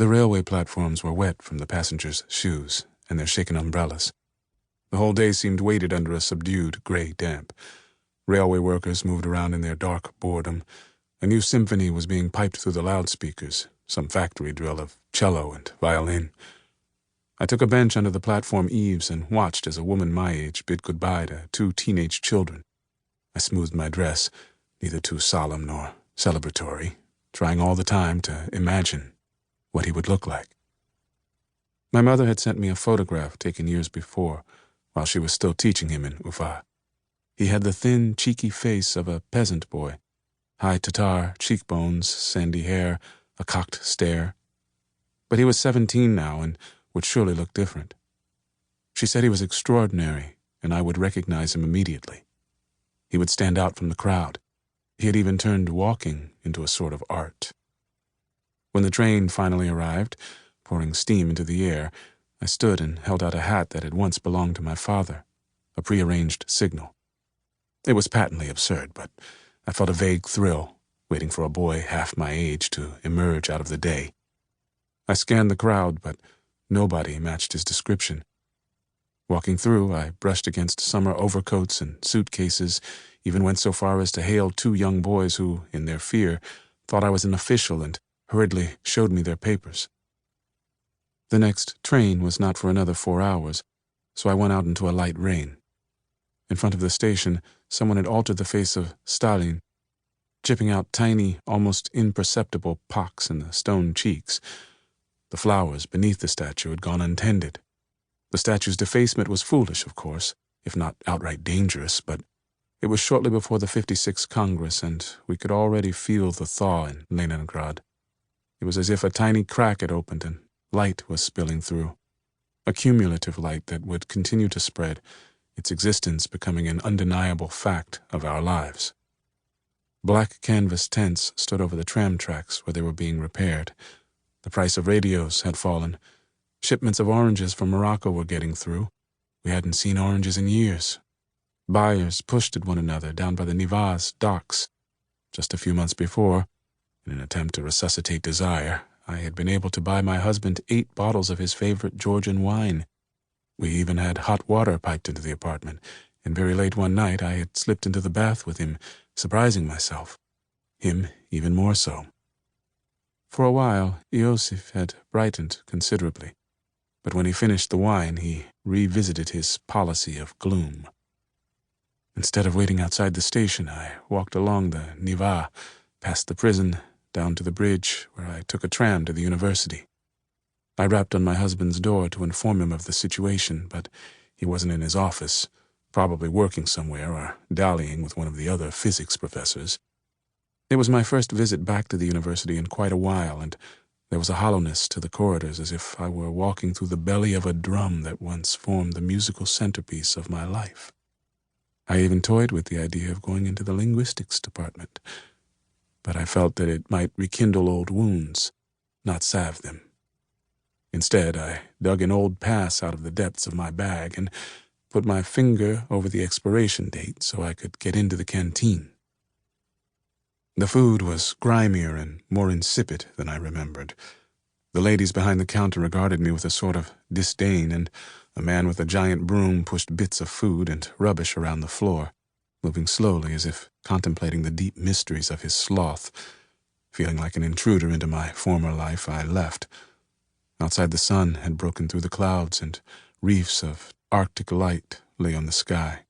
The railway platforms were wet from the passengers' shoes and their shaken umbrellas. The whole day seemed weighted under a subdued gray damp. Railway workers moved around in their dark boredom. A new symphony was being piped through the loudspeakers, some factory drill of cello and violin. I took a bench under the platform eaves and watched as a woman my age bid goodbye to 2 teenage children. I smoothed my dress, neither too solemn nor celebratory, trying all the time to imagine what he would look like. My mother had sent me a photograph taken years before, while she was still teaching him in Ufa. He had the thin, cheeky face of a peasant boy, high Tatar cheekbones, sandy hair, a cocked stare. But he was 17 now and would surely look different. She said he was extraordinary, and I would recognize him immediately. He would stand out from the crowd. He had even turned walking into a sort of art. When the train finally arrived, pouring steam into the air, I stood and held out a hat that had once belonged to my father, a prearranged signal. It was patently absurd, but I felt a vague thrill, waiting for a boy half my age to emerge out of the day. I scanned the crowd, but nobody matched his description. Walking through, I brushed against summer overcoats and suitcases, even went so far as to hail 2 young boys who, in their fear, thought I was an official and hurriedly showed me their papers. The next train was not for another 4 hours, so I went out into a light rain. In front of the station, someone had altered the face of Stalin, chipping out tiny, almost imperceptible pocks in the stone cheeks. The flowers beneath the statue had gone untended. The statue's defacement was foolish, of course, if not outright dangerous, but it was shortly before the 56th Congress, and we could already feel the thaw in Leningrad. It was as if a tiny crack had opened and light was spilling through, a cumulative light that would continue to spread, its existence becoming an undeniable fact of our lives. Black canvas tents stood over the tram tracks where they were being repaired. The price of radios had fallen. Shipments of oranges from Morocco were getting through. We hadn't seen oranges in years. Buyers pushed at one another down by the Nivas docks. Just a few months before, in an attempt to resuscitate desire, I had been able to buy my husband 8 bottles of his favorite Georgian wine. We even had hot water piped into the apartment, and very late one night I had slipped into the bath with him, surprising myself. Him even more so. For a while, Iosif had brightened considerably, but when he finished the wine, he revisited his policy of gloom. Instead of waiting outside the station, I walked along the Niva, past the prison, down to the bridge, where I took a tram to the university. I rapped on my husband's door to inform him of the situation, but he wasn't in his office, probably working somewhere or dallying with one of the other physics professors. It was my first visit back to the university in quite a while, and there was a hollowness to the corridors as if I were walking through the belly of a drum that once formed the musical centerpiece of my life. I even toyed with the idea of going into the linguistics department, but I felt that it might rekindle old wounds, not salve them. Instead, I dug an old pass out of the depths of my bag and put my finger over the expiration date so I could get into the canteen. The food was grimier and more insipid than I remembered. The ladies behind the counter regarded me with a sort of disdain, and a man with a giant broom pushed bits of food and rubbish around the floor, moving slowly as if contemplating the deep mysteries of his sloth. Feeling like an intruder into my former life, I left. Outside, the sun had broken through the clouds, and reefs of Arctic light lay on the sky.